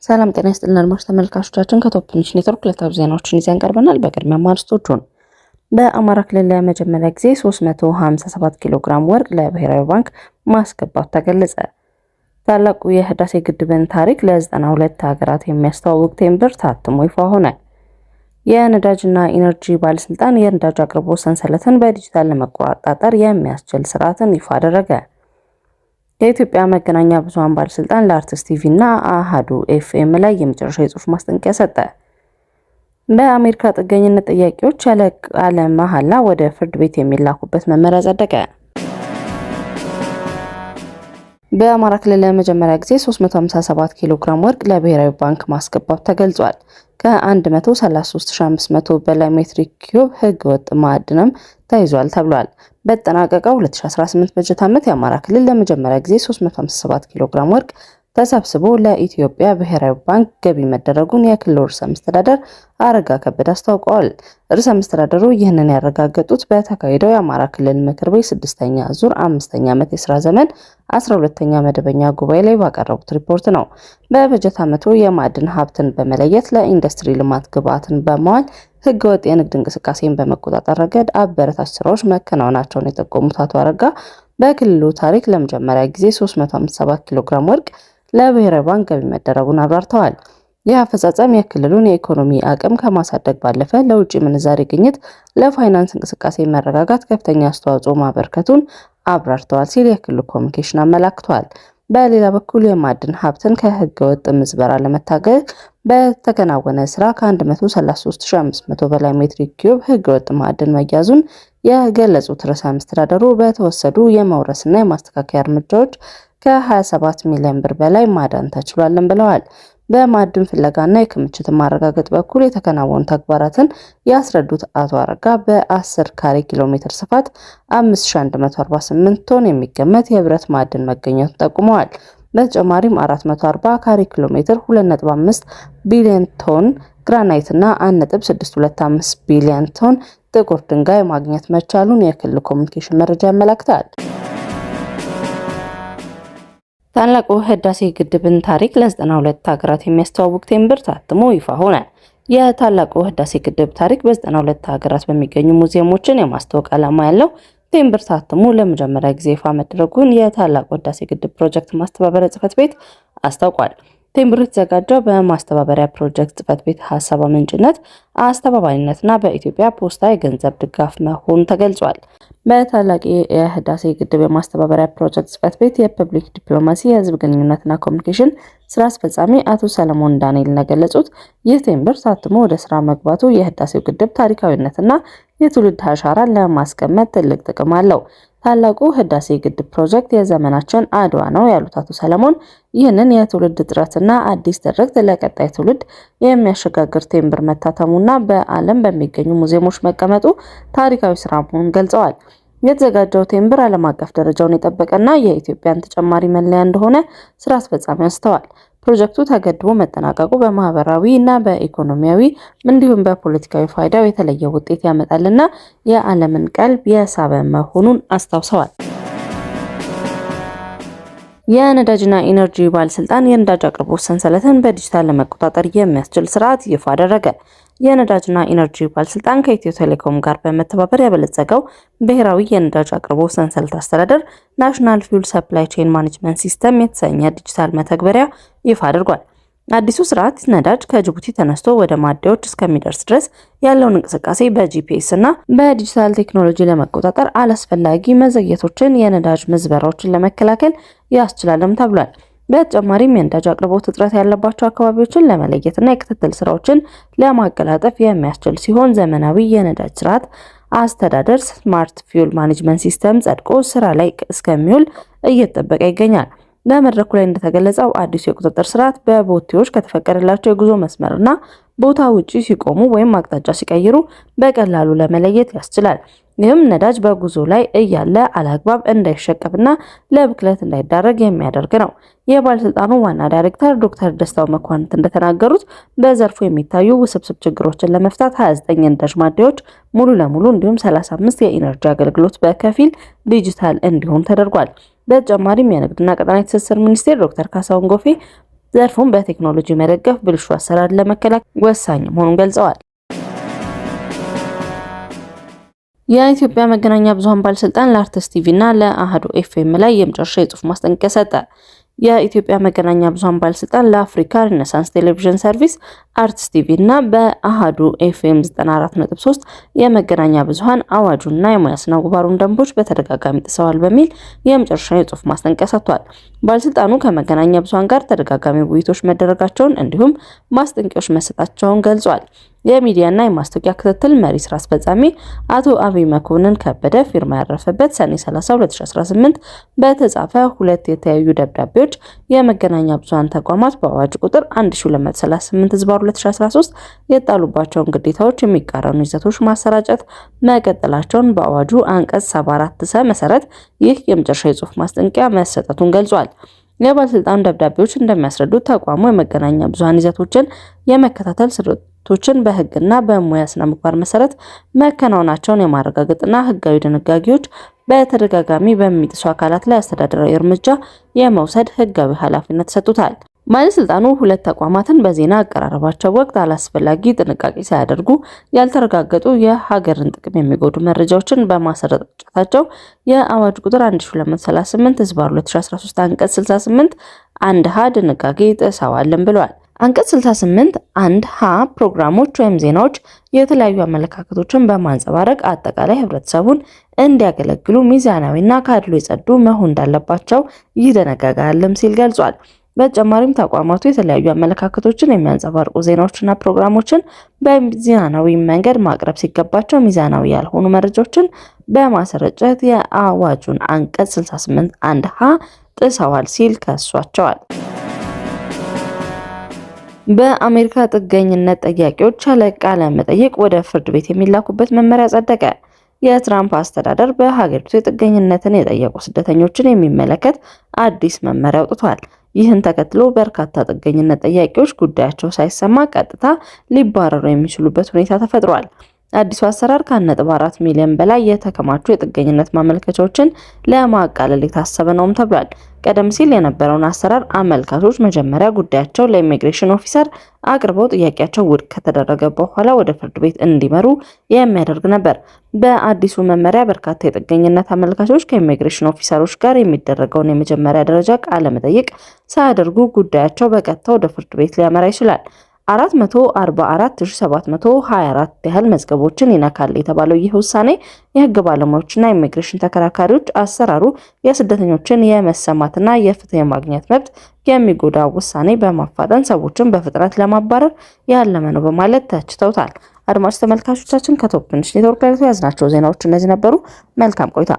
ሰላም ጤና ይስጥልን አድማጭ ተመልካቾቻችን ከቶፕ ኒውስ ኔትወርክ ዕለታዊ ዜናዎችን ይዘን ቀርበናል። በቅድሚያ ማርስቶቹን በአማራ ክልል ለመጀመሪያ ጊዜ 357 ኪሎ ግራም ወርቅ ለብሔራዊ ባንክ ማስገባት ተገለጸ። ታላቁ የህዳሴ ግድብን ታሪክ ለ92 ሀገራት የሚያስተዋውቅ ቴምብር ታትሞ ይፋ ሆነ። የነዳጅና ኢነርጂ ባለስልጣን የነዳጅ አቅርቦት ሰንሰለትን በዲጂታል ለመቆጣጠር የሚያስችል ስርዓትን ይፋ አደረገ። የኢትዮጵያ መገናኛ ብዙሃን ባለስልጣን ለአርትስ ቲቪ እና አሃዱ ኤፍኤም ላይ የመጨረሻ የጽሑፍ ማስጠንቀቂያ ሰጠ። በአሜሪካ ጥገኝነት ጥያቄዎች ያለ ቃለ መሐላ ወደ ፍርድ ቤት የሚላኩበት መመሪያ ጸደቀ። በአማራ ክልል ለመጀመሪያ ጊዜ 357 ኪሎ ግራም ወርቅ ለብሔራዊ ባንክ ማስገባት ተገልጿል። ከ133500 በላይ ሜትሪክ ኪዩብ ህገወጥ ማዕድንም ተይዟል ተብሏል። በተጠናቀቀው 2018 በጀት ዓመት የአማራ ክልል ለመጀመሪያ ጊዜ 357 ኪሎ ግራም ወርቅ ተሰብስቦ ለኢትዮጵያ ብሔራዊ ባንክ ገቢ መደረጉን የክልሉ ርዕሰ መስተዳድር አረጋ ከበደ አስታውቀዋል። ርዕሰ መስተዳድሩ ይህንን ያረጋገጡት በተካሄደው የአማራ ክልል ምክር ቤት 6ኛ ዙር 5ኛ ዓመት የሥራ ዘመን 12ኛ መደበኛ ጉባኤ ላይ ባቀረቡት ሪፖርት ነው። በበጀት ዓመቱ የማዕድን ሀብትን በመለየት ለኢንዱስትሪ ልማት ግብዓትን በመዋል ህገወጥ የንግድ እንቅስቃሴን በመቆጣጠር ረገድ አበረታች ስራዎች መከናወናቸውን የጠቆሙት አቶ አረጋ በክልሉ ታሪክ ለመጀመሪያ ጊዜ 357 ኪሎ ግራም ወርቅ ለብሔራዊ ባንክ ገቢ መደረጉን አብራርተዋል። ይህ አፈጻጸም የክልሉን የኢኮኖሚ አቅም ከማሳደግ ባለፈ ለውጭ ምንዛሬ ግኝት፣ ለፋይናንስ እንቅስቃሴ መረጋጋት ከፍተኛ አስተዋጽኦ ማበርከቱን አብራርተዋል ሲል የክልሉ ኮሚኒኬሽን አመላክቷል። በሌላ በኩል የማዕድን ሀብትን ከህገወጥ ምዝበራ ለመታገል በተከናወነ ስራ ከ133500 በላይ ሜትሪክ ኪዩብ ህገወጥ ማዕድን መያዙን የገለጹት ርዕሰ መስተዳድሩ በተወሰዱ የመውረስና የማስተካከያ እርምጃዎች ከ27 ሚሊዮን ብር በላይ ማዳን ተችሏልን ብለዋል። በማዕድን ፍለጋና የክምችት ማረጋገጥ በኩል የተከናወኑ ተግባራትን ያስረዱት አቶ አረጋ በ10 ካሬ ኪሎ ሜትር ስፋት 5148 ቶን የሚገመት የብረት ማዕድን መገኘቱን ጠቁመዋል። በተጨማሪም 440 ካሬ ኪሎ ሜትር 2.5 ቢሊዮን ቶን ግራናይት እና 1.625 ቢሊዮን ቶን ጥቁር ድንጋይ ማግኘት መቻሉን የክልሉ ኮሚኒኬሽን መረጃ ያመለክታል። ታላቁ ህዳሴ ግድብን ታሪክ ለ92 ሀገራት የሚያስተዋውቅ ቴምብር ታትሞ ይፋ ሆነ። የታላቁ ህዳሴ ግድብ ታሪክ በ92 ሀገራት በሚገኙ ሙዚየሞችን የማስተዋወቅ ዓላማ ያለው ቴምብር ታትሞ ለመጀመሪያ ጊዜ ይፋ መደረጉን የታላቁ ህዳሴ ግድብ ፕሮጀክት ማስተባበሪያ ጽሕፈት ቤት አስታውቋል። ቴምብሩ የተዘጋጀው በማስተባበሪያ ፕሮጀክት ጽሕፈት ቤት ሀሳብ አመንጭነት፣ አስተባባሪነትና በኢትዮጵያ ፖስታ የገንዘብ ድጋፍ መሆኑ ተገልጿል። በታላቁ የህዳሴ ግድብ የማስተባበሪያ ፕሮጀክት ጽሕፈት ቤት የፐብሊክ ዲፕሎማሲ የህዝብ ግንኙነትና ኮሚኒኬሽን ስራ አስፈጻሚ አቶ ሰለሞን ዳንኤል እንደገለጹት ይህ ቴምብር ታትሞ ወደ ስራ መግባቱ የህዳሴው ግድብ ታሪካዊነትና የትውልድ አሻራን ለማስቀመጥ ትልቅ ጥቅም አለው። ታላቁ ህዳሴ ግድብ ፕሮጀክት የዘመናችን አድዋ ነው ያሉት አቶ ሰለሞን ይህንን የትውልድ ጥረትና አዲስ ትርክት ለቀጣይ ትውልድ የሚያሸጋግር ቴምብር መታተሙና በዓለም በሚገኙ ሙዚየሞች መቀመጡ ታሪካዊ ስራ መሆኑን ገልጸዋል። የተዘጋጀው ቴምብር ዓለም አቀፍ ደረጃውን የጠበቀና የኢትዮጵያን ተጨማሪ መለያ እንደሆነ ስራ አስፈጻሚ አንስተዋል። ፕሮጀክቱ ተገድቦ መጠናቀቁ በማህበራዊ እና በኢኮኖሚያዊ እንዲሁም በፖለቲካዊ ፋይዳው የተለየ ውጤት ያመጣልና የዓለምን ቀልብ የሳበ መሆኑን አስታውሰዋል። የነዳጅና ኢነርጂ ባለስልጣን የነዳጅ አቅርቦት ሰንሰለትን በዲጂታል ለመቆጣጠር የሚያስችል ስርዓት ይፋ አደረገ። የነዳጅና ኢነርጂ ባለስልጣን ከኢትዮ ቴሌኮም ጋር በመተባበር ያበለጸገው ብሔራዊ የነዳጅ አቅርቦት ሰንሰለት አስተዳደር ናሽናል ፊውል ሰፕላይ ቼን ማኔጅመንት ሲስተም የተሰኘ ዲጂታል መተግበሪያ ይፋ አድርጓል። አዲሱ ስርዓት ነዳጅ ከጅቡቲ ተነስቶ ወደ ማደያዎች እስከሚደርስ ድረስ ያለውን እንቅስቃሴ በጂፒኤስ እና በዲጂታል ቴክኖሎጂ ለመቆጣጠር አላስፈላጊ መዘግየቶችን፣ የነዳጅ ምዝበራዎችን ለመከላከል ያስችላልም ተብሏል። በተጨማሪም የነዳጅ አቅርቦት እጥረት ያለባቸው አካባቢዎችን ለመለየትና የክትትል ስራዎችን ለማቀላጠፍ የሚያስችል ሲሆን ዘመናዊ የነዳጅ ስርዓት አስተዳደር ስማርት ፊውል ማኔጅመንት ሲስተም ጸድቆ ስራ ላይ እስከሚውል እየተጠበቀ ይገኛል። በመድረኩ ላይ እንደተገለጸው አዲሱ የቁጥጥር ስርዓት በቦቴዎች ከተፈቀደላቸው የጉዞ መስመርና ቦታ ውጪ ሲቆሙ ወይም አቅጣጫ ሲቀይሩ በቀላሉ ለመለየት ያስችላል። ይህም ነዳጅ በጉዞ ላይ እያለ አላግባብ እንዳይሸቀብና ለብክለት እንዳይዳረግ የሚያደርግ ነው። የባለስልጣኑ ዋና ዳይሬክተር ዶክተር ደስታው መኳንንት እንደተናገሩት በዘርፉ የሚታዩ ውስብስብ ችግሮችን ለመፍታት 29 የነዳጅ ማደያዎች ሙሉ ለሙሉ እንዲሁም 35 የኢነርጂ አገልግሎት በከፊል ዲጂታል እንዲሆን ተደርጓል። በተጨማሪም የንግድና ቀጣናዊ ትስስር ሚኒስቴር ዶክተር ካሳሁን ጎፌ ዘርፉን በቴክኖሎጂ መደገፍ ብልሹ አሰራር ለመከላከል ወሳኝ መሆኑን ገልጸዋል። የኢትዮጵያ መገናኛ ብዙሃን ባለስልጣን ለአርትስ ቲቪ እና ለአሃዱ ኤፍኤም ላይ የመጨረሻ የጽሁፍ ማስጠንቀቂያ ሰጠ። የኢትዮጵያ መገናኛ ብዙሃን ባለስልጣን ለአፍሪካ ሪነሳንስ ቴሌቪዥን ሰርቪስ፣ አርትስ ቲቪ እና በአሃዱ ኤፍኤም 94.3 የመገናኛ ብዙሃን አዋጁና የሙያ ስነ ምግባሩን ደንቦች በተደጋጋሚ ጥሰዋል በሚል የመጨረሻ የጽሁፍ ማስጠንቀቂያ ሰጥቷል። ባለስልጣኑ ከመገናኛ ብዙሃን ጋር ተደጋጋሚ ውይይቶች መደረጋቸውን እንዲሁም ማስጠንቀቂያዎች መሰጣቸውን ገልጿል። የሚዲያና የማስታወቂያ ክትትል መሪ ስራ አስፈጻሚ አቶ አብይ መኮንን ከበደ ፊርማ ያረፈበት ሰኔ 30 2018 በተጻፈ ሁለት የተለያዩ ደብዳቤዎች የመገናኛ ብዙሃን ተቋማት በአዋጅ ቁጥር 1238/2013 የጣሉባቸውን ግዴታዎች የሚቃረኑ ይዘቶች ማሰራጨት መቀጠላቸውን በአዋጁ አንቀጽ 74 መሰረት ይህ የመጨረሻ የጽሁፍ ማስጠንቀቂያ መሰጠቱን ገልጿል። የባለስልጣኑ ደብዳቤዎች እንደሚያስረዱት ተቋሙ የመገናኛ ብዙሃን ይዘቶችን የመከታተል ስርዓቶችን በህግና በሙያ ስነ ምግባር መሰረት መከናወናቸውን የማረጋገጥና ህጋዊ ድንጋጌዎች በተደጋጋሚ በሚጥሱ አካላት ላይ አስተዳደራዊ እርምጃ የመውሰድ ህጋዊ ኃላፊነት ሰጥቷል። ባለስልጣኑ ሁለት ተቋማትን በዜና አቀራረባቸው ወቅት አላስፈላጊ ጥንቃቄ ሳያደርጉ ያልተረጋገጡ የሀገርን ጥቅም የሚጎዱ መረጃዎችን በማሰራጨታቸው የአዋጅ ቁጥር 1238/2013 አንቀጽ 68 1 ሀ ድንጋጌ ጥሰዋልም ብለዋል። አንቀጽ 68 1 ሀ ፕሮግራሞች ወይም ዜናዎች የተለያዩ አመለካከቶችን በማንጸባረቅ አጠቃላይ ህብረተሰቡን እንዲያገለግሉ ሚዛናዊና ከአድሎ የጸዱ መሆን እንዳለባቸው ይደነግጋልም ሲል ገልጿል። በተጨማሪም ተቋማቱ የተለያዩ አመለካከቶችን የሚያንጸባርቁ ዜናዎችና ፕሮግራሞችን በሚዛናዊ መንገድ ማቅረብ ሲገባቸው ሚዛናዊ ያልሆኑ መረጃዎችን በማሰራጨት የአዋጁን አንቀጽ 68 1 ሀ ጥሰዋል ሲል ከሷቸዋል። በአሜሪካ ጥገኝነት ጠያቂዎች ቃለ መጠይቅ ወደ ፍርድ ቤት የሚላኩበት መመሪያ ጸደቀ። የትራምፕ አስተዳደር በሀገሪቱ የጥገኝነትን የጠየቁ ስደተኞችን የሚመለከት አዲስ መመሪያ አውጥቷል። ይህን ተከትሎ በርካታ ጥገኝነት ጠያቂዎች ጉዳያቸው ሳይሰማ ቀጥታ ሊባረሩ የሚችሉበት ሁኔታ ተፈጥሯል። አዲሱ አሰራር ከ1.4 ሚሊዮን በላይ የተከማቹ የጥገኝነት ማመልከቻዎችን ለማቃለል የታሰበ ነውም ተብሏል። ቀደም ሲል የነበረውን አሰራር አመልካቾች መጀመሪያ ጉዳያቸው ለኢሚግሬሽን ኦፊሰር አቅርበው ጥያቄያቸው ውድቅ ከተደረገ በኋላ ወደ ፍርድ ቤት እንዲመሩ የሚያደርግ ነበር። በአዲሱ መመሪያ በርካታ የጥገኝነት አመልካቾች ከኢሚግሬሽን ኦፊሰሮች ጋር የሚደረገውን የመጀመሪያ ደረጃ ቃለ መጠይቅ ሳያደርጉ ጉዳያቸው በቀጥታ ወደ ፍርድ ቤት ሊያመራ ይችላል። 444724 ያህል መዝገቦችን ይነካል የተባለው ይህ ውሳኔ የህግ ባለሙያዎችና ኢሚግሬሽን ተከራካሪዎች አሰራሩ የስደተኞችን የመሰማትና የፍትህ የማግኘት መብት የሚጎዳ ውሳኔ በማፋጠን ሰዎችን በፍጥነት ለማባረር ያለመ ነው በማለት ተችተውታል። አድማጭ ተመልካቾቻችን ከቶፕ ትንሽ ኔትወርክ ላይ ያዝናቸው ዜናዎች እነዚህ ነበሩ። መልካም ቆይታ።